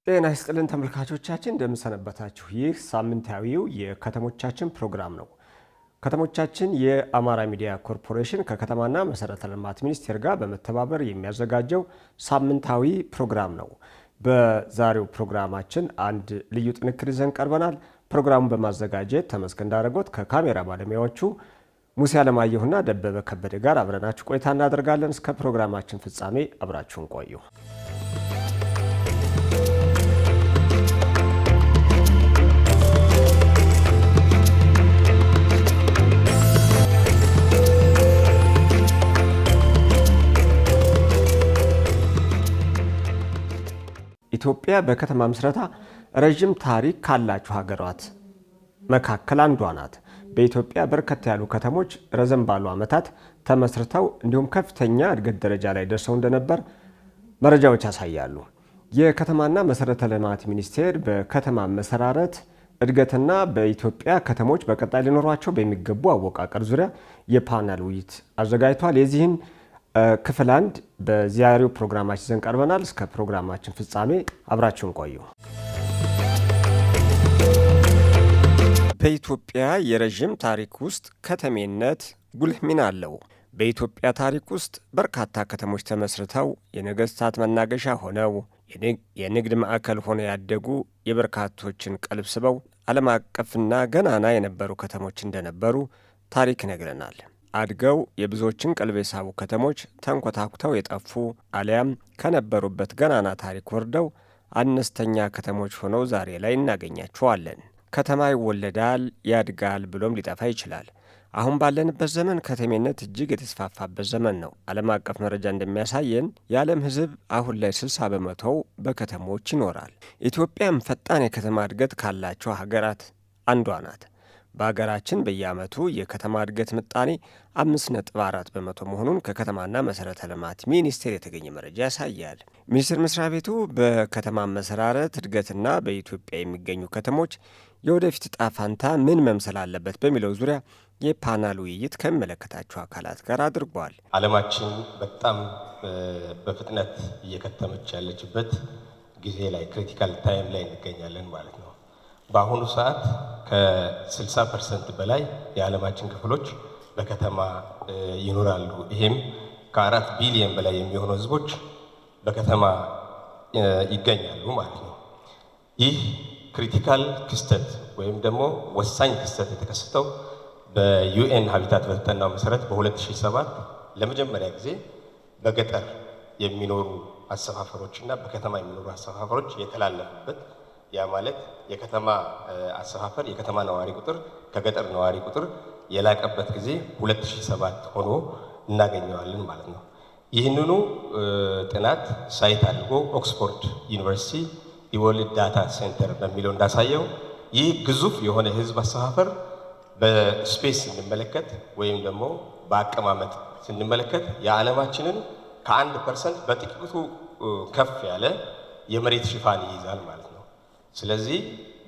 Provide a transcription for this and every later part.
ጤና ይስጥልን ተመልካቾቻችን እንደምሰነበታችሁ። ይህ ሳምንታዊው የከተሞቻችን ፕሮግራም ነው። ከተሞቻችን የአማራ ሚዲያ ኮርፖሬሽን ከከተማና መሰረተ ልማት ሚኒስቴር ጋር በመተባበር የሚያዘጋጀው ሳምንታዊ ፕሮግራም ነው። በዛሬው ፕሮግራማችን አንድ ልዩ ጥንክር ይዘን ቀርበናል። ፕሮግራሙን በማዘጋጀት ተመስገን ዳረጎት ከካሜራ ባለሙያዎቹ ሙሴ አለማየሁና ደበበ ከበደ ጋር አብረናችሁ ቆይታ እናደርጋለን። እስከ ፕሮግራማችን ፍጻሜ አብራችሁን ቆዩ። ኢትዮጵያ በከተማ ምስረታ ረጅም ታሪክ ካላቸው ሀገራት መካከል አንዷ ናት። በኢትዮጵያ በርከት ያሉ ከተሞች ረዘም ባሉ ዓመታት ተመስርተው እንዲሁም ከፍተኛ እድገት ደረጃ ላይ ደርሰው እንደነበር መረጃዎች ያሳያሉ። የከተማና መሰረተ ልማት ሚኒስቴር በከተማ መሰራረት እድገትና በኢትዮጵያ ከተሞች በቀጣይ ሊኖሯቸው በሚገቡ አወቃቀር ዙሪያ የፓናል ውይይት አዘጋጅቷል። የዚህን ክፍል አንድ በዛሬው ፕሮግራማችን ይዘን ቀርበናል። እስከ ፕሮግራማችን ፍጻሜ አብራችሁን ቆዩ። በኢትዮጵያ የረዥም ታሪክ ውስጥ ከተሜነት ጉልህ ሚና አለው። በኢትዮጵያ ታሪክ ውስጥ በርካታ ከተሞች ተመስርተው የነገስታት መናገሻ ሆነው የንግድ ማዕከል ሆነው ያደጉ የበርካቶችን ቀልብ ስበው ዓለም አቀፍና ገናና የነበሩ ከተሞች እንደነበሩ ታሪክ ይነግረናል። አድገው የብዙዎችን ቀልብ የሳቡ ከተሞች ተንኮታኩተው የጠፉ አሊያም ከነበሩበት ገናና ታሪክ ወርደው አነስተኛ ከተሞች ሆነው ዛሬ ላይ እናገኛቸዋለን። ከተማ ይወለዳል፣ ያድጋል፣ ብሎም ሊጠፋ ይችላል። አሁን ባለንበት ዘመን ከተሜነት እጅግ የተስፋፋበት ዘመን ነው። ዓለም አቀፍ መረጃ እንደሚያሳየን የዓለም ሕዝብ አሁን ላይ 60 በመቶው በከተሞች ይኖራል። ኢትዮጵያም ፈጣን የከተማ እድገት ካላቸው ሀገራት አንዷ ናት። በሀገራችን በየዓመቱ የከተማ እድገት ምጣኔ 5.4 በመቶ መሆኑን ከከተማና መሰረተ ልማት ሚኒስቴር የተገኘ መረጃ ያሳያል። ሚኒስቴር መስሪያ ቤቱ በከተማ መሰራረት እድገትና በኢትዮጵያ የሚገኙ ከተሞች የወደፊት ዕጣ ፈንታ ምን መምሰል አለበት በሚለው ዙሪያ የፓናል ውይይት ከሚመለከታቸው አካላት ጋር አድርጓል። ዓለማችን በጣም በፍጥነት እየከተመች ያለችበት ጊዜ ላይ ክሪቲካል ታይም ላይ እንገኛለን ማለት ነው። በአሁኑ ሰዓት ከ60% በላይ የዓለማችን ክፍሎች በከተማ ይኖራሉ። ይሄም ከ4 ቢሊዮን በላይ የሚሆኑ ህዝቦች በከተማ ይገኛሉ ማለት ነው። ይህ ክሪቲካል ክስተት ወይም ደግሞ ወሳኝ ክስተት የተከሰተው በዩኤን ሀቢታት በተጠናው መሰረት በ2007 ለመጀመሪያ ጊዜ በገጠር የሚኖሩ አሰፋፈሮችና በከተማ የሚኖሩ አሰፋፈሮች የተላለፉበት፣ ያ ማለት የከተማ አሰፋፈር የከተማ ነዋሪ ቁጥር ከገጠር ነዋሪ ቁጥር የላቀበት ጊዜ 2007 ሆኖ እናገኘዋለን ማለት ነው። ይህንኑ ጥናት ሳይት አድርጎ ኦክስፎርድ ዩኒቨርሲቲ የወርልድ ዳታ ሴንተር በሚለው እንዳሳየው ይህ ግዙፍ የሆነ ህዝብ አሰፋፈር በስፔስ ስንመለከት ወይም ደግሞ በአቀማመጥ ስንመለከት የዓለማችንን ከ1% በጥቂቱ ከፍ ያለ የመሬት ሽፋን ይይዛል ማለት ነው። ስለዚህ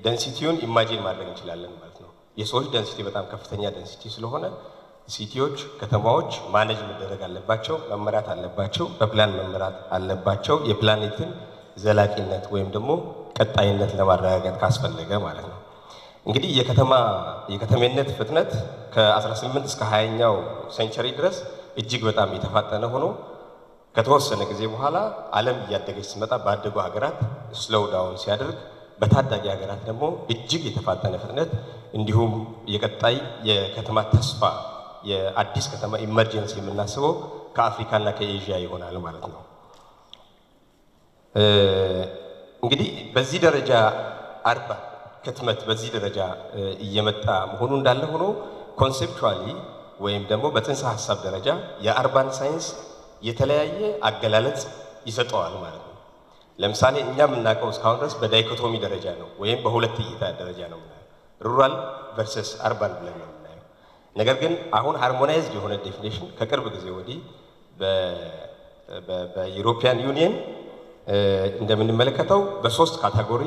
ደንሲቲውን ኢማጂን ማድረግ እንችላለን ማለት ነው። የሰዎች ደንሲቲ በጣም ከፍተኛ ደንሲቲ ስለሆነ ሲቲዎች፣ ከተማዎች ማኔጅ መደረግ አለባቸው፣ መመራት አለባቸው፣ በፕላን መመራት አለባቸው። የፕላኔትን ዘላቂነት ወይም ደግሞ ቀጣይነት ለማረጋገጥ ካስፈለገ ማለት ነው። እንግዲህ የከተሜነት ፍጥነት ከ18 እስከ 20ኛው ሴንቸሪ ድረስ እጅግ በጣም የተፋጠነ ሆኖ ከተወሰነ ጊዜ በኋላ ዓለም እያደገች ሲመጣ ባደጉ ሀገራት ስሎው ዳውን ሲያደርግ በታዳጊ ሀገራት ደግሞ እጅግ የተፋጠነ ፍጥነት እንዲሁም የቀጣይ የከተማ ተስፋ የአዲስ ከተማ ኢመርጀንሲ የምናስበው ከአፍሪካና ከኤዥያ ይሆናል ማለት ነው። እንግዲህ በዚህ ደረጃ አርባን ክትመት በዚህ ደረጃ እየመጣ መሆኑ እንዳለ ሆኖ ኮንሴፕቹዋሊ ወይም ደግሞ በጽንሰ ሀሳብ ደረጃ የአርባን ሳይንስ የተለያየ አገላለጽ ይሰጠዋል ማለት ነው። ለምሳሌ እኛ የምናውቀው እስካሁን ድረስ በዳይኮቶሚ ደረጃ ነው ወይም በሁለት እይታ ደረጃ ነው የምናየው፣ ሩራል ቨርሰስ አርባን ብለን ነው የምናየው። ነገር ግን አሁን ሃርሞናይዝድ የሆነ ዴፊኒሽን ከቅርብ ጊዜ ወዲህ በዩሮፒያን ዩኒየን እንደምንመለከተው በ3 ካቴጎሪ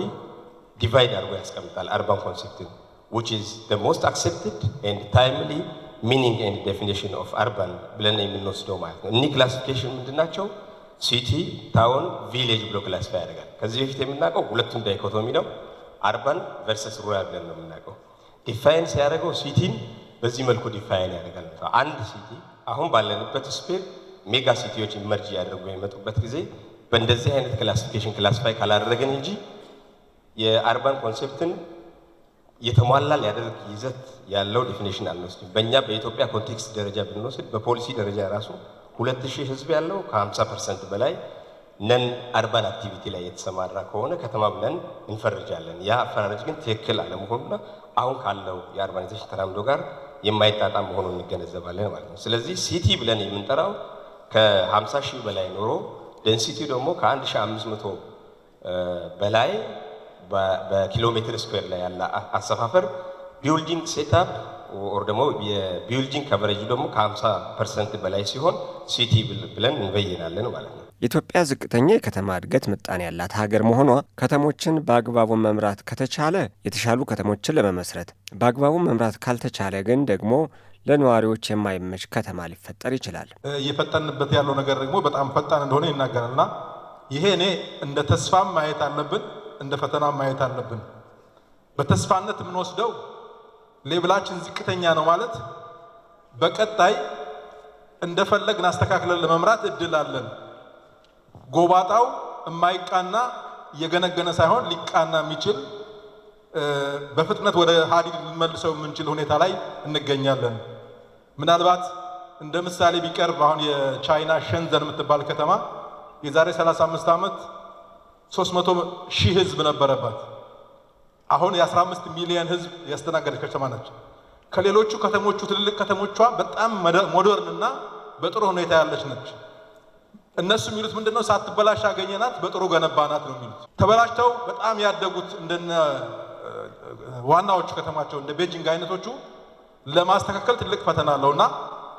ዲቫይድ አድርጎ ያስቀምጣል አርባን ኮንሴፕትን which is the most accepted and timely meaning and definition of urban ብለን የምንወስደው ማለት ነው። እኒህ ክላሲፊኬሽን ምንድናቸው? ሲቲ ታውን ቪሌጅ ብሎ ክላሲፋይ ያደርጋል። ከዚህ በፊት የምናውቀው ሁለቱም ዳይኮቶሚ ነው፣ አርባን ቨርሰስ ሩራል ብለን ነው የምናውቀው። ዲፋይን ሲያደርገው ሲቲን በዚህ መልኩ ዲፋይን ያደርጋል። አንድ ሲቲ አሁን ባለንበት ስፔር ሜጋ ሲቲዎች ኢመርጅ ያደርጉ የሚመጡበት ጊዜ በእንደዚህ አይነት ክላሲፊኬሽን ክላሲፋይ ካላደረገን እንጂ የአርባን ኮንሴፕትን የተሟላ ሊያደርግ ይዘት ያለው ዲፊኒሽን አንወስድም። በእኛ በኢትዮጵያ ኮንቴክስት ደረጃ ብንወስድ በፖሊሲ ደረጃ ራሱ 2000 ህዝብ ያለው ከ50% በላይ ነን አርባን አክቲቪቲ ላይ የተሰማራ ከሆነ ከተማ ብለን እንፈርጃለን። ያ አፈራረጅ ግን ትክክል አለመሆኑና አሁን ካለው የአርባናይዜሽን ተራምዶ ጋር የማይጣጣም መሆኑን እንገነዘባለን ማለት ነው። ስለዚህ ሲቲ ብለን የምንጠራው ከ50,000 በላይ ኖሮ ዴንሲቲው ደግሞ ከ1500 በላይ በኪሎ ሜትር ስኩዌር ላይ ያለ አሰፋፈር ቢልዲንግ ሴትአፕ ኦር ደግሞ የቢልዲንግ ከቨሬጅ ደግሞ ከ50% በላይ ሲሆን ሲቲ ብለን እንበይናለን ማለት ነው። ኢትዮጵያ ዝቅተኛ የከተማ እድገት ምጣኔ ያላት ሀገር መሆኗ ከተሞችን በአግባቡ መምራት ከተቻለ የተሻሉ ከተሞችን ለመመስረት፣ በአግባቡ መምራት ካልተቻለ ግን ደግሞ ለነዋሪዎች የማይመች ከተማ ሊፈጠር ይችላል። እየፈጠንበት ያለው ነገር ደግሞ በጣም ፈጣን እንደሆነ ይናገራልና ይሄ እኔ እንደ ተስፋም ማየት አለብን፣ እንደ ፈተናም ማየት አለብን። በተስፋነት የምንወስደው ሌብላችን ዝቅተኛ ነው ማለት በቀጣይ እንደፈለግን አስተካክለን ለመምራት እድል አለን። ጎባጣው የማይቃና እየገነገነ ሳይሆን ሊቃና የሚችል በፍጥነት ወደ ሀዲድ ልንመልሰው የምንችል ሁኔታ ላይ እንገኛለን። ምናልባት እንደ ምሳሌ ቢቀርብ አሁን የቻይና ሸንዘን የምትባል ከተማ የዛሬ 35 ዓመት 300,000 ህዝብ ነበረባት። አሁን የ15 ሚሊዮን ህዝብ ያስተናገደች ከተማ ነች። ከሌሎቹ ከተሞቹ ትልልቅ ከተሞቿ በጣም ሞደርን እና በጥሩ ሁኔታ ያለች ነች። እነሱ የሚሉት ምንድነው? ሳትበላሽ አገኘናት፣ በጥሩ ገነባናት ነው የሚሉት። ተበላሽተው በጣም ያደጉት እንደነ ዋናዎቹ ከተማቸው እንደ ቤጂንግ አይነቶቹ ለማስተካከል ትልቅ ፈተና አለውና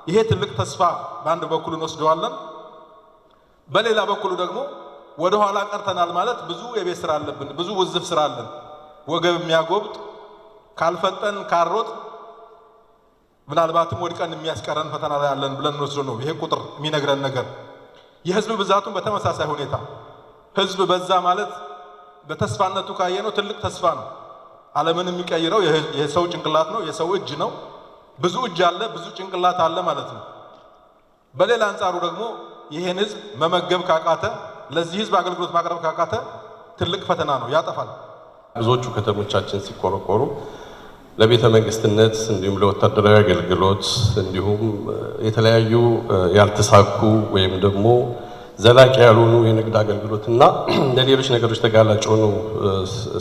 ይሄ ትልቅ ተስፋ በአንድ በኩል እንወስደዋለን። በሌላ በኩሉ ደግሞ ወደ ኋላ ቀርተናል ማለት ብዙ የቤት ስራ አለብን፣ ብዙ ውዝፍ ስራ አለን። ወገብ የሚያጎብጥ ካልፈጠን ካሮጥ ምናልባትም ወድቀን የሚያስቀረን ፈተና ላይ ያለን ብለን እንወስዶ ነው ይሄ ቁጥር የሚነግረን ነገር። የህዝብ ብዛቱን በተመሳሳይ ሁኔታ ህዝብ በዛ ማለት በተስፋነቱ ካየነው ትልቅ ተስፋ ነው። ዓለምን የሚቀይረው የሰው ጭንቅላት ነው፣ የሰው እጅ ነው። ብዙ እጅ አለ፣ ብዙ ጭንቅላት አለ ማለት ነው። በሌላ አንጻሩ ደግሞ ይሄን ህዝብ መመገብ ካቃተ፣ ለዚህ ህዝብ አገልግሎት ማቅረብ ካቃተ ትልቅ ፈተና ነው፣ ያጠፋል። ብዙዎቹ ከተሞቻችን ሲቆረቆሩ ለቤተ መንግስትነት እንዲሁም ለወታደራዊ አገልግሎት እንዲሁም የተለያዩ ያልተሳኩ ወይም ደግሞ ዘላቂ ያልሆኑ የንግድ አገልግሎትና ለሌሎች ነገሮች ተጋላጭ ሆኑ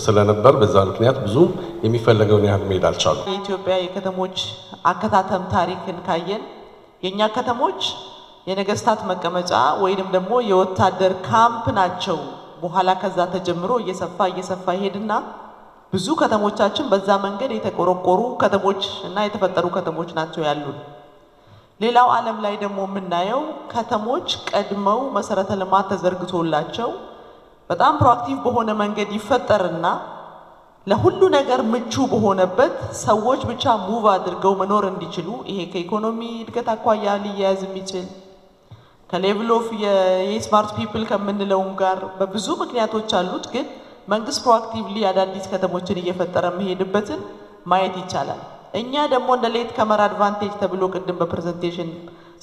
ስለነበር በዛ ምክንያት ብዙ የሚፈለገውን ያህል መሄድ አልቻሉ። የኢትዮጵያ የከተሞች አከታተም ታሪክን ካየን የኛ ከተሞች የነገስታት መቀመጫ ወይንም ደግሞ የወታደር ካምፕ ናቸው። በኋላ ከዛ ተጀምሮ እየሰፋ ይሄድና ብዙ ከተሞቻችን በዛ መንገድ የተቆረቆሩ ከተሞች እና የተፈጠሩ ከተሞች ናቸው ያሉን። ሌላው ዓለም ላይ ደግሞ የምናየው ከተሞች ቀድመው መሰረተ ልማት ተዘርግቶላቸው በጣም ፕሮአክቲቭ በሆነ መንገድ ይፈጠርና ለሁሉ ነገር ምቹ በሆነበት ሰዎች ብቻ ሙቭ አድርገው መኖር እንዲችሉ ይሄ ከኢኮኖሚ እድገት አኳያ ሊያያዝ የሚችል ከሌቭል ኦፍ የስማርት ፒፕል ከምንለውም ጋር በብዙ ምክንያቶች አሉት። ግን መንግስት ፕሮአክቲቭሊ አዳዲስ ከተሞችን እየፈጠረ መሄድበትን ማየት ይቻላል። እኛ ደግሞ እንደ ሌት ከመር አድቫንቴጅ ተብሎ ቅድም በፕሬዘንቴሽን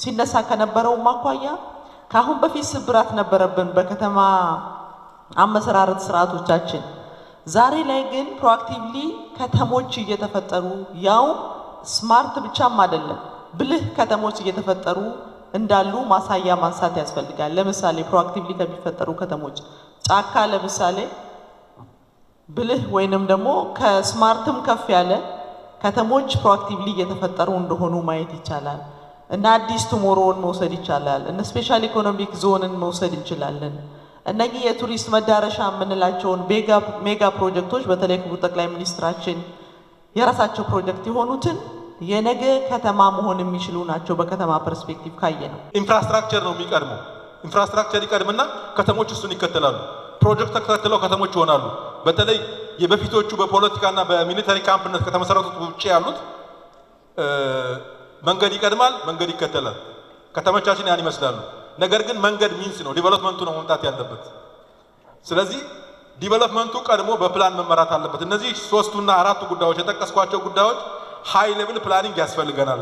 ሲነሳ ከነበረው ማኳያ ካሁን በፊት ስብራት ነበረብን በከተማ አመሰራረት ስርዓቶቻችን። ዛሬ ላይ ግን ፕሮአክቲቭሊ ከተሞች እየተፈጠሩ ያው ስማርት ብቻም አይደለም ብልህ ከተሞች እየተፈጠሩ እንዳሉ ማሳያ ማንሳት ያስፈልጋል። ለምሳሌ ፕሮአክቲቭሊ ከሚፈጠሩ ከተሞች ጫካ ለምሳሌ ብልህ ወይንም ደግሞ ከስማርትም ከፍ ያለ ከተሞች ፕሮአክቲቭሊ እየተፈጠሩ እንደሆኑ ማየት ይቻላል። እና አዲስ ቱሞሮውን መውሰድ ይቻላል። እና ስፔሻል ኢኮኖሚክ ዞንን መውሰድ እንችላለን። እነዚህ የቱሪስት መዳረሻ የምንላቸውን ሜጋ ፕሮጀክቶች በተለይ ክቡር ጠቅላይ ሚኒስትራችን የራሳቸው ፕሮጀክት የሆኑትን የነገ ከተማ መሆን የሚችሉ ናቸው። በከተማ ፐርስፔክቲቭ ካየ ነው ኢንፍራስትራክቸር ነው የሚቀድመው። ኢንፍራስትራክቸር ይቀድምና ከተሞች እሱን ይከተላሉ። ፕሮጀክት ተከታትለው ከተሞች ይሆናሉ። በተለይ የበፊቶቹ በፖለቲካና በሚሊተሪ ካምፕነት ከተመሰረቱት ውጪ ያሉት መንገድ ይቀድማል፣ መንገድ ይከተላል። ከተሞቻችን ያን ይመስላሉ። ነገር ግን መንገድ ሚንስ ነው፣ ዲቨሎፕመንቱ ነው መምጣት ያለበት። ስለዚህ ዲቨሎፕመንቱ ቀድሞ በፕላን መመራት አለበት። እነዚህ 3ቱና 4ቱ ጉዳዮች የጠቀስኳቸው ጉዳዮች ሃይ ሌቭል ፕላኒንግ ያስፈልገናል።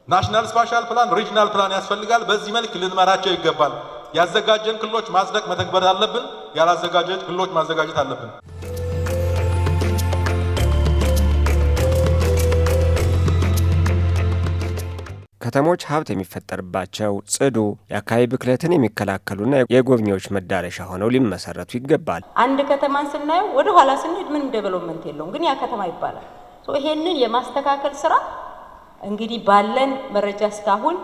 ናሽናል ስፓሻል ፕላን፣ ሪጅናል ፕላን ያስፈልጋል። በዚህ መልክ ልንመራቸው ይገባል። ያዘጋጀን ክልሎች ማጽደቅ መተግበር አለብን። ያላዘጋጀን ክልሎች ማዘጋጀት አለብን። ከተሞች ሀብት የሚፈጠርባቸው ጽዱ፣ የአካባቢ ብክለትን የሚከላከሉና የጎብኚዎች መዳረሻ ሆነው ሊመሰረቱ ይገባል። አንድ ከተማን ስናየው ወደ ኋላ ስንሄድ ምንም ዴቨሎፕመንት የለውም፣ ግን ያ ከተማ ይባላል። ይሄንን የማስተካከል ስራ እንግዲህ ባለን መረጃ እስካሁን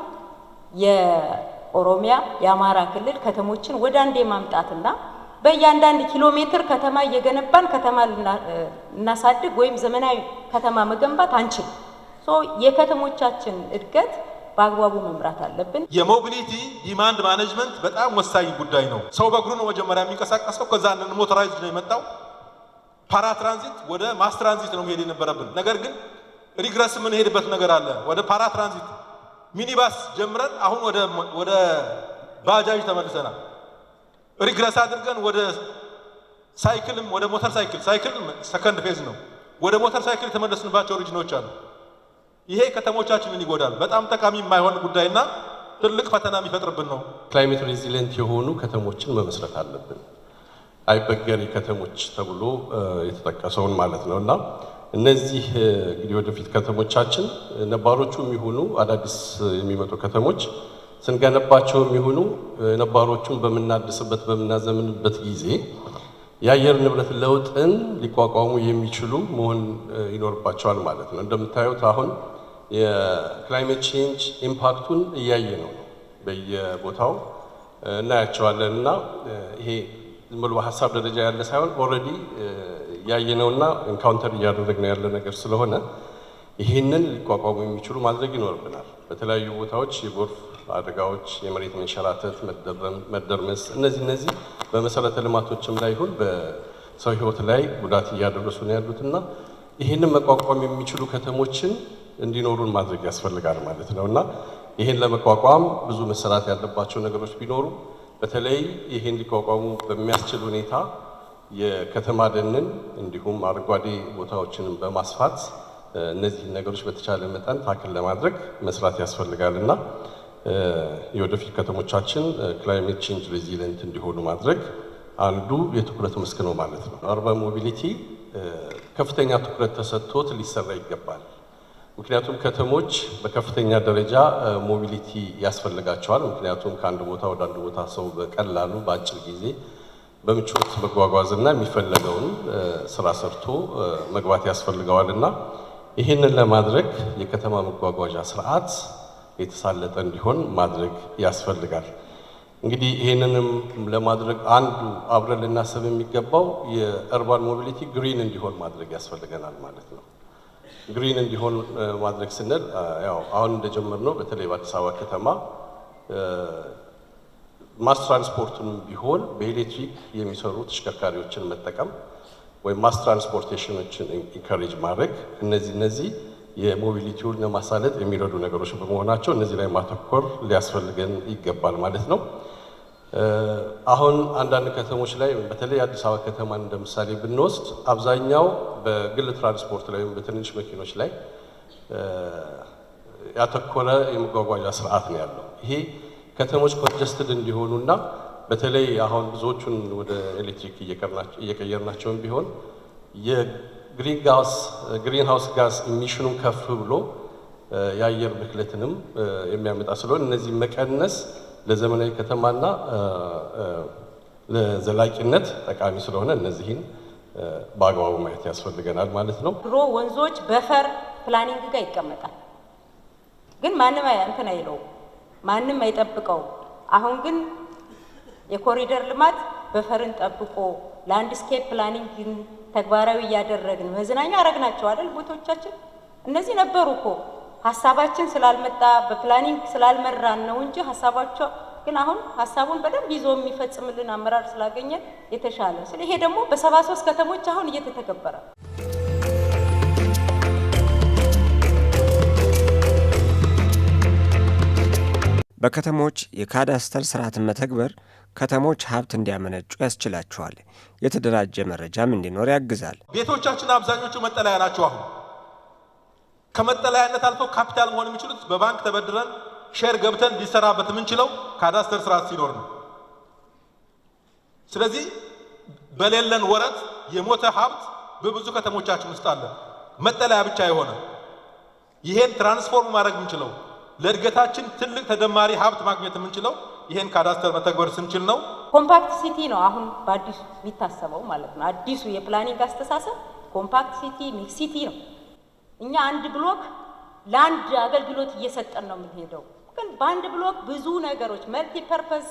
የኦሮሚያ የአማራ ክልል ከተሞችን ወደ አንድ የማምጣትና በእያንዳንድ ኪሎ ሜትር ከተማ እየገነባን ከተማ እናሳድግ ወይም ዘመናዊ ከተማ መገንባት አንችል። የከተሞቻችን እድገት በአግባቡ መምራት አለብን። የሞቢሊቲ ዲማንድ ማኔጅመንት በጣም ወሳኝ ጉዳይ ነው። ሰው በእግሩ ነው መጀመሪያ የሚንቀሳቀሰው። ከዛ ሞተራይዝድ ነው የመጣው። ፓራ ትራንዚት ወደ ማስ ትራንዚት ነው መሄድ የነበረብን። ነገር ግን ሪግረስ የምንሄድበት ነገር አለ። ወደ ፓራ ትራንዚት ሚኒባስ ጀምረን አሁን ወደ ባጃጅ ተመልሰናል። ሪግረስ አድርገን ወደ ሳይክልም ወደ ሞተር ሳይክል ሰከንድ ፌዝ ነው። ወደ ሞተር ሳይክል የተመለስንባቸው ሪጅኖች አሉ። ይሄ ከተሞቻችንን ይጎዳል። በጣም ጠቃሚ የማይሆን ጉዳይና ትልቅ ፈተና የሚፈጥርብን ነው። ክላይሜት ሬዚሊየንት የሆኑ ከተሞችን መመስረት አለብን። አይበገሪ ከተሞች ተብሎ የተጠቀሰውን ማለት ነው። እና እነዚህ እንግዲህ ወደፊት ከተሞቻችን ነባሮቹ የሚሆኑ አዳዲስ የሚመጡ ከተሞች ስንገነባቸው የሚሆኑ ነባሮቹን በምናድስበት በምናዘምንበት ጊዜ የአየር ንብረት ለውጥን ሊቋቋሙ የሚችሉ መሆን ይኖርባቸዋል ማለት ነው። እንደምታዩት አሁን የክላይሜት ቼንጅ ኢምፓክቱን እያየ ነው በየቦታው እናያቸዋለን። እና ይሄ ዝም ብሎ በሀሳብ ደረጃ ያለ ሳይሆን ኦልሬዲ ያየነውና ኤንካውንተር እያደረግነው ያለ ነገር ስለሆነ ይህንን ሊቋቋሙ የሚችሉ ማድረግ ይኖርብናል። በተለያዩ ቦታዎች የጎርፍ አደጋዎች፣ የመሬት መንሸራተት፣ መደርመስ እነዚህ በመሰረተ ልማቶችም ላይ ይሁን በሰው ሕይወት ላይ ጉዳት እያደረሱ ነው ያሉትና ይህንን መቋቋም የሚችሉ ከተሞችን እንዲኖሩን ማድረግ ያስፈልጋል ማለት ነው። እና ይህን ለመቋቋም ብዙ መሰራት ያለባቸው ነገሮች ቢኖሩ በተለይ ይህን ሊቋቋሙ በሚያስችል ሁኔታ የከተማ ደንን እንዲሁም አረንጓዴ ቦታዎችንም በማስፋት እነዚህ ነገሮች በተቻለ መጠን ታክል ለማድረግ መስራት ያስፈልጋል እና የወደፊት ከተሞቻችን ክላይሜት ቼንጅ ሬዚሊየንት እንዲሆኑ ማድረግ አንዱ የትኩረት መስክ ነው ማለት ነው። አርባን ሞቢሊቲ ከፍተኛ ትኩረት ተሰጥቶት ሊሰራ ይገባል። ምክንያቱም ከተሞች በከፍተኛ ደረጃ ሞቢሊቲ ያስፈልጋቸዋል። ምክንያቱም ከአንድ ቦታ ወደ አንድ ቦታ ሰው በቀላሉ በአጭር ጊዜ በምቾት መጓጓዝና የሚፈለገውን ስራ ሰርቶ መግባት ያስፈልገዋል እና ይህንን ለማድረግ የከተማ መጓጓዣ ስርዓት የተሳለጠ እንዲሆን ማድረግ ያስፈልጋል። እንግዲህ ይህንንም ለማድረግ አንዱ አብረን ልናስብ የሚገባው የአርባን ሞቢሊቲ ግሪን እንዲሆን ማድረግ ያስፈልገናል ማለት ነው። ግሪን እንዲሆን ማድረግ ስንል ያው አሁን እንደጀመርነው በተለይ በአዲስ አበባ ከተማ ማስ ትራንስፖርቱን ቢሆን በኤሌክትሪክ የሚሰሩ ተሽከርካሪዎችን መጠቀም ወይም ማስ ትራንስፖርቴሽኖችን ኢንካሬጅ ማድረግ እነዚህ የሞቢሊቲውን ለማሳለጥ የሚረዱ ነገሮች በመሆናቸው እነዚህ ላይ ማተኮር ሊያስፈልገን ይገባል ማለት ነው። አሁን አንዳንድ ከተሞች ላይ በተለይ አዲስ አበባ ከተማን እንደምሳሌ ብንወስድ አብዛኛው በግል ትራንስፖርት ላይ ወይም በትንሽ መኪኖች ላይ ያተኮረ የመጓጓዣ ስርዓት ነው ያለው። ይሄ ከተሞች ኮንጀስትድ እንዲሆኑና በተለይ አሁን ብዙዎቹን ወደ ኤሌክትሪክ እየቀየርናቸውን ቢሆን የግሪን ሃውስ ጋዝ ኢሚሽኑን ከፍ ብሎ የአየር ብክለትንም የሚያመጣ ስለሆነ እነዚህ መቀነስ ለዘመናዊ ከተማና ለዘላቂነት ጠቃሚ ስለሆነ እነዚህን በአግባቡ ማየት ያስፈልገናል ማለት ነው። ድሮ ወንዞች በፈር ፕላኒንግ ጋር ይቀመጣል፣ ግን ማንም እንትን አይለው፣ ማንም አይጠብቀው። አሁን ግን የኮሪደር ልማት በፈርን ጠብቆ ላንድስኬፕ ፕላኒንግን ተግባራዊ እያደረግን መዝናኛ አረግናቸው አይደል? ቦታዎቻችን እነዚህ ነበሩ እኮ ሀሳባችን ስላልመጣ በፕላኒንግ ስላልመራን ነው እንጂ ሀሳባቸው ግን አሁን ሀሳቡን በደንብ ይዞ የሚፈጽምልን አመራር ስላገኘን የተሻለ። ስለዚህ ይሄ ደግሞ በ73 ከተሞች አሁን እየተተገበረ በከተሞች የካዳስተር ስርዓትን መተግበር ከተሞች ሀብት እንዲያመነጩ ያስችላቸዋል። የተደራጀ መረጃም እንዲኖር ያግዛል። ቤቶቻችን አብዛኞቹ መጠለያ ናቸው። አሁን ከመጠለያነት አልፎ ካፒታል መሆን የሚችሉት በባንክ ተበድረን ሼር ገብተን ሊሰራበት የምንችለው ካዳስተር ስርዓት ሲኖር ነው። ስለዚህ በሌለን ወረት የሞተ ሀብት በብዙ ከተሞቻችን ውስጥ አለ፣ መጠለያ ብቻ የሆነ ይሄን ትራንስፎርም ማድረግ የምንችለው ለእድገታችን ትልቅ ተደማሪ ሀብት ማግኘት የምንችለው ይሄን ካዳስተር መተግበር ስንችል ነው። ኮምፓክት ሲቲ ነው አሁን በአዲሱ የሚታሰበው ማለት ነው። አዲሱ የፕላኒንግ አስተሳሰብ ኮምፓክት ሲቲ ሚክስ ሲቲ ነው። እኛ አንድ ብሎክ ለአንድ አገልግሎት እየሰጠን ነው የምንሄደው፣ ግን በአንድ ብሎክ ብዙ ነገሮች መልቲ ፐርፐዝ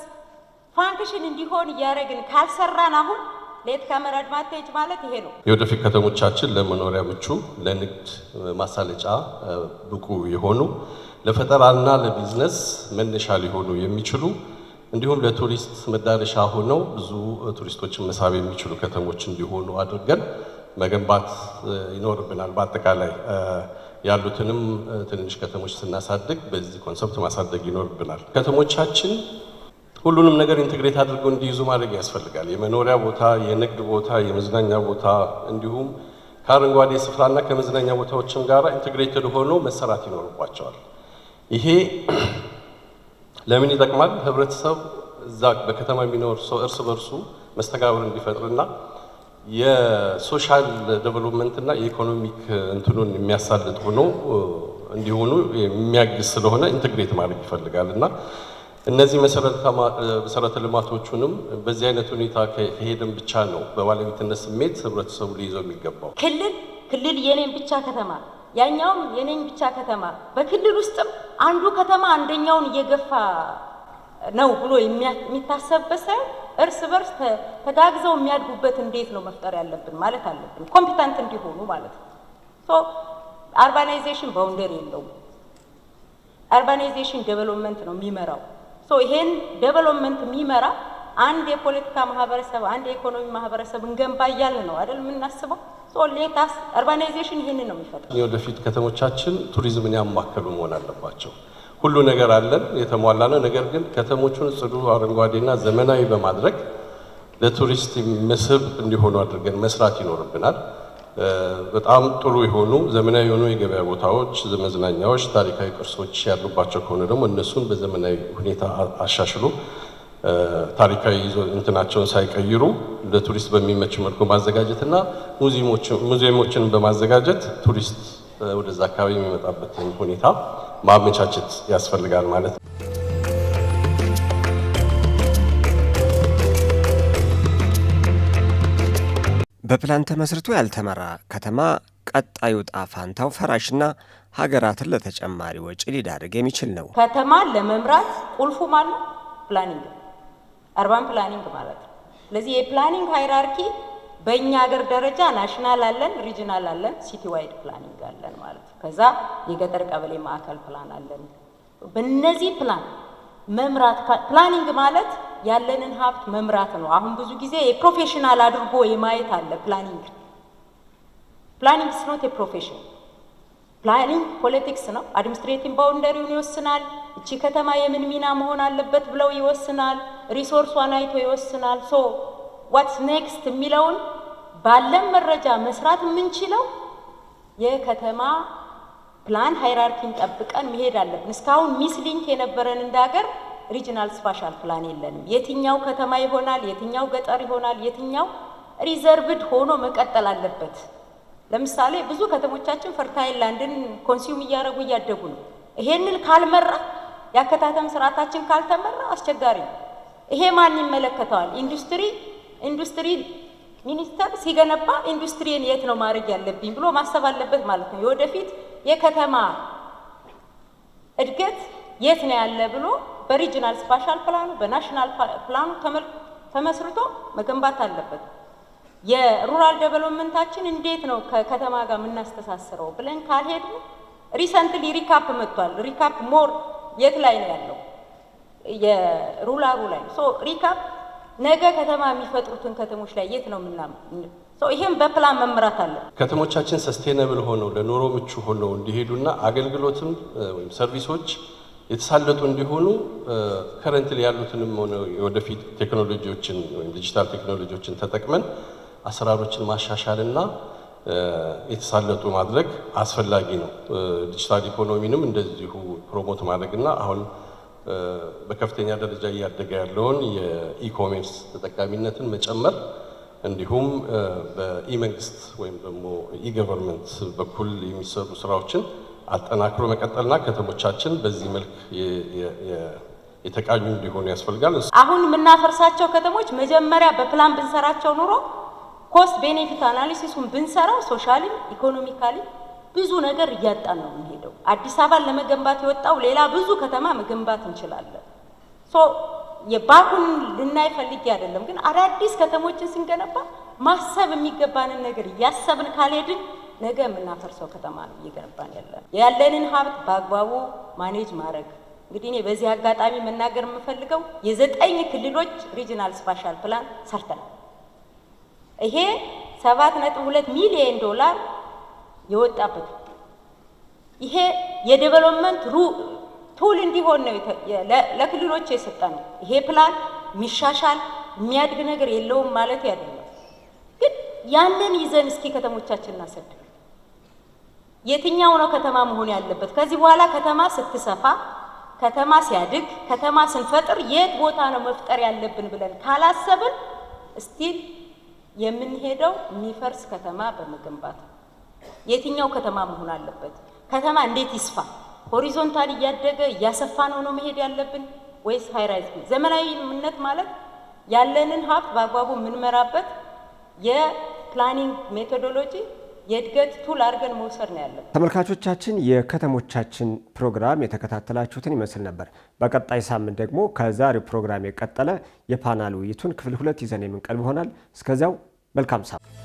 ፋንክሽን እንዲሆን እያደረግን ካልሰራን አሁን ሌት ካሜራ አድቫንቴጅ ማለት ይሄ ነው። የወደፊት ከተሞቻችን ለመኖሪያ ምቹ፣ ለንግድ ማሳለጫ ብቁ የሆኑ ለፈጠራና ለቢዝነስ መነሻ ሊሆኑ የሚችሉ እንዲሁም ለቱሪስት መዳረሻ ሆነው ብዙ ቱሪስቶችን መሳብ የሚችሉ ከተሞች እንዲሆኑ አድርገን መገንባት ይኖርብናል። በአጠቃላይ ያሉትንም ትንንሽ ከተሞች ስናሳድግ በዚህ ኮንሰፕት ማሳደግ ይኖርብናል። ከተሞቻችን ሁሉንም ነገር ኢንቴግሬት አድርገው እንዲይዙ ማድረግ ያስፈልጋል። የመኖሪያ ቦታ፣ የንግድ ቦታ፣ የመዝናኛ ቦታ እንዲሁም ከአረንጓዴ ስፍራና ከመዝናኛ ቦታዎችም ጋር ኢንቴግሬትድ ሆኖ መሰራት ይኖርባቸዋል። ይሄ ለምን ይጠቅማል? ህብረተሰብ እዛ በከተማ የሚኖር ሰው እርስ በርሱ መስተጋብር እንዲፈጥርና የሶሻል ዴቨሎፕመንትና የኢኮኖሚክ እንትኑን የሚያሳልጥ ሆኖ እንዲሆኑ የሚያግዝ ስለሆነ ኢንቴግሬት ማድረግ ይፈልጋል እና እነዚህ መሰረተ ልማቶቹንም በዚህ አይነት ሁኔታ ከሄድን ብቻ ነው በባለቤትነት ስሜት ህብረተሰቡ ሊይዘው የሚገባው። ክልል የኔን ብቻ ከተማ ያኛውም የኔን ብቻ ከተማ በክልል ውስጥም አንዱ ከተማ አንደኛውን እየገፋ ነው ብሎ የሚታሰብበት ሳይሆን እርስ በርስ ተጋግዘው የሚያድጉበት እንዴት ነው መፍጠር ያለብን ማለት አለብን፣ ኮምፒታንት እንዲሆኑ ማለት ነው። ሶ አርባናይዜሽን ባውንደሪ የለውም። አርባናይዜሽን ዴቨሎፕመንት ነው የሚመራው። ሶ ይሄን ዴቨሎፕመንት የሚመራ አንድ የፖለቲካ ማህበረሰብ፣ አንድ የኢኮኖሚ ማህበረሰብ እንገንባ እያልን ነው አይደል የምናስበው። ሶ ሌታስ አርባናይዜሽን ይሄንን ነው የሚፈጥረው። የወደፊት ከተሞቻችን ቱሪዝምን ያማከሉ መሆን አለባቸው። ሁሉ ነገር አለን፣ የተሟላ ነው። ነገር ግን ከተሞቹን ጽዱ፣ አረንጓዴና ዘመናዊ በማድረግ ለቱሪስት መስህብ እንዲሆኑ አድርገን መስራት ይኖርብናል። በጣም ጥሩ የሆኑ ዘመናዊ የሆኑ የገበያ ቦታዎች፣ መዝናኛዎች፣ ታሪካዊ ቅርሶች ያሉባቸው ከሆነ ደግሞ እነሱን በዘመናዊ ሁኔታ አሻሽሎ ታሪካዊ እንትናቸውን ሳይቀይሩ ለቱሪስት በሚመች መልኩ ማዘጋጀትና ሙዚየሞችን በማዘጋጀት ቱሪስት ወደዛ አካባቢ የሚመጣበትን ሁኔታ ማመቻቸት ያስፈልጋል ማለት ነው። በፕላን ተመስርቶ ያልተመራ ከተማ ቀጣዩ ዕጣ ፈንታው ፈራሽና ሀገራትን ለተጨማሪ ወጪ ሊዳርግ የሚችል ነው። ከተማን ለመምራት ቁልፉ ማለት ፕላኒንግ፣ አርባን ፕላኒንግ ማለት ነው። ስለዚህ የፕላኒንግ ሃይራርኪ በእኛ ሀገር ደረጃ ናሽናል አለን፣ ሪጂናል አለን፣ ሲቲ ዋይድ ፕላኒንግ አለን ማለት ነው። ከዛ የገጠር ቀበሌ ማዕከል ፕላን አለን። በእነዚህ ፕላን መምራት ፕላኒንግ ማለት ያለንን ሀብት መምራት ነው። አሁን ብዙ ጊዜ የፕሮፌሽናል አድርጎ የማየት አለ። ፕላኒንግ ኢዝ ኖት የፕሮፌሽን። ፕላኒንግ ፖለቲክስ ነው። አድሚኒስትሬቲቭ ባውንደሪውን ይወስናል። እቺ ከተማ የምን ሚና መሆን አለበት ብለው ይወስናል። ሪሶርሷን አይቶ ይወስናል። ሶ ዋትስ ኔክስት የሚለውን ባለን መረጃ መስራት የምንችለው የከተማ ፕላን ሃይራርኪን ጠብቀን መሄድ አለብን። እስካሁን ሚስ ሊንክ የነበረን እንደ ሀገር ሪጂናል ስፓሻል ፕላን የለንም። የትኛው ከተማ ይሆናል፣ የትኛው ገጠር ይሆናል፣ የትኛው ሪዘርቭድ ሆኖ መቀጠል አለበት። ለምሳሌ ብዙ ከተሞቻችን ፈርታይል ላንድን ኮንሱም እያደረጉ እያደጉ ነው። ይሄንን ካልመራ ያከታተም ስርዓታችን ካልተመራ አስቸጋሪ ነው። ይሄ ማን ይመለከተዋል? ኢንዱስትሪ ሚኒስተር ሲገነባ ኢንዱስትሪን የት ነው ማድረግ ያለብኝ ብሎ ማሰብ አለበት ማለት ነው። የወደፊት የከተማ እድገት የት ነው ያለ ብሎ በሪጂናል ስፓሻል ፕላኑ በናሽናል ፕላኑ ተመስርቶ መገንባት አለበት። የሩራል ዴቨሎፕመንታችን እንዴት ነው ከከተማ ጋር የምናስተሳስረው ብለን ካልሄድ ሪሰንትሊ ሪካፕ መጥቷል። ሪካፕ ሞር የት ላይ ነው ያለው? የሩራሉ ላይ ሶ ሪካፕ ነገ ከተማ የሚፈጥሩትን ከተሞች ላይ የት ነው ምናምን ይሄም በፕላን መምራት አለ። ከተሞቻችን ሰስቴነብል ሆነው ለኑሮ ምቹ ሆነው እንዲሄዱና አገልግሎትም ወይም ሰርቪሶች የተሳለጡ እንዲሆኑ ከረንትሊ ያሉትንም ሆነ ወደፊት ቴክኖሎጂዎችን ወይም ዲጂታል ቴክኖሎጂዎችን ተጠቅመን አሰራሮችን ማሻሻልና የተሳለጡ ማድረግ አስፈላጊ ነው። ዲጂታል ኢኮኖሚንም እንደዚሁ ፕሮሞት ማድረግና አሁን በከፍተኛ ደረጃ እያደገ ያለውን የኢኮሜርስ ተጠቃሚነትን መጨመር እንዲሁም በኢመንግስት ወይም ደግሞ ኢገቨርንመንት በኩል የሚሰሩ ስራዎችን አጠናክሮ መቀጠልና ከተሞቻችን በዚህ መልክ የተቃኙ እንዲሆኑ ያስፈልጋል። አሁን የምናፈርሳቸው ከተሞች መጀመሪያ በፕላን ብንሰራቸው ኑሮ ኮስት ቤኔፊት አናሊሲሱን ብንሰራው ሶሻሊ ኢኮኖሚካሊ ብዙ ነገር እያጣን ነው የምንሄደው። አዲስ አበባን ለመገንባት የወጣው ሌላ ብዙ ከተማ መገንባት እንችላለን። የባኩን ልናይ ፈልጌ አይደለም፣ ግን አዳዲስ ከተሞችን ስንገነባ ማሰብ የሚገባንን ነገር እያሰብን ካልሄድን ነገ የምናፈርሰው ከተማ ነው እየገነባን ያለንን ሀብት በአግባቡ ማኔጅ ማድረግ። እንግዲህ እኔ በዚህ አጋጣሚ መናገር የምፈልገው የ9 ክልሎች ሪጂናል ስፓሻል ፕላን ሰርተናል። ይሄ 7.2 ሚሊዮን ዶላር የወጣበት ይሄ የዴቨሎፕመንት ቱል እንዲሆን ነው ለክልሎች የሰጠነው። ይሄ ፕላን የሚሻሻል የሚያድግ ነገር የለውም ማለት አይደለም፣ ግን ያንን ይዘን እስኪ ከተሞቻችንን እናሰድግ። የትኛው ነው ከተማ መሆን ያለበት? ከዚህ በኋላ ከተማ ስትሰፋ፣ ከተማ ሲያድግ፣ ከተማ ስንፈጥር የት ቦታ ነው መፍጠር ያለብን ብለን ካላሰብን ስቲል የምንሄደው የሚፈርስ ከተማ በመገንባት የትኛው ከተማ መሆን አለበት? ከተማ እንዴት ይስፋ? ሆሪዞንታል እያደገ እያሰፋ ነው መሄድ ያለብን ወይስ ሃይራይዝ? ዘመናዊነት ማለት ያለንን ሀብት በአግባቡ የምንመራበት የፕላኒንግ ሜቶዶሎጂ የእድገት ቱል አድርገን መውሰድ ነው ያለብን። ተመልካቾቻችን የከተሞቻችን ፕሮግራም የተከታተላችሁትን ይመስል ነበር። በቀጣይ ሳምንት ደግሞ ከዛሬው ፕሮግራም የቀጠለ የፓናል ውይይቱን ክፍል 2 ይዘን የምንቀርብ ይሆናል። እስከዚያው መልካም ሳምንት።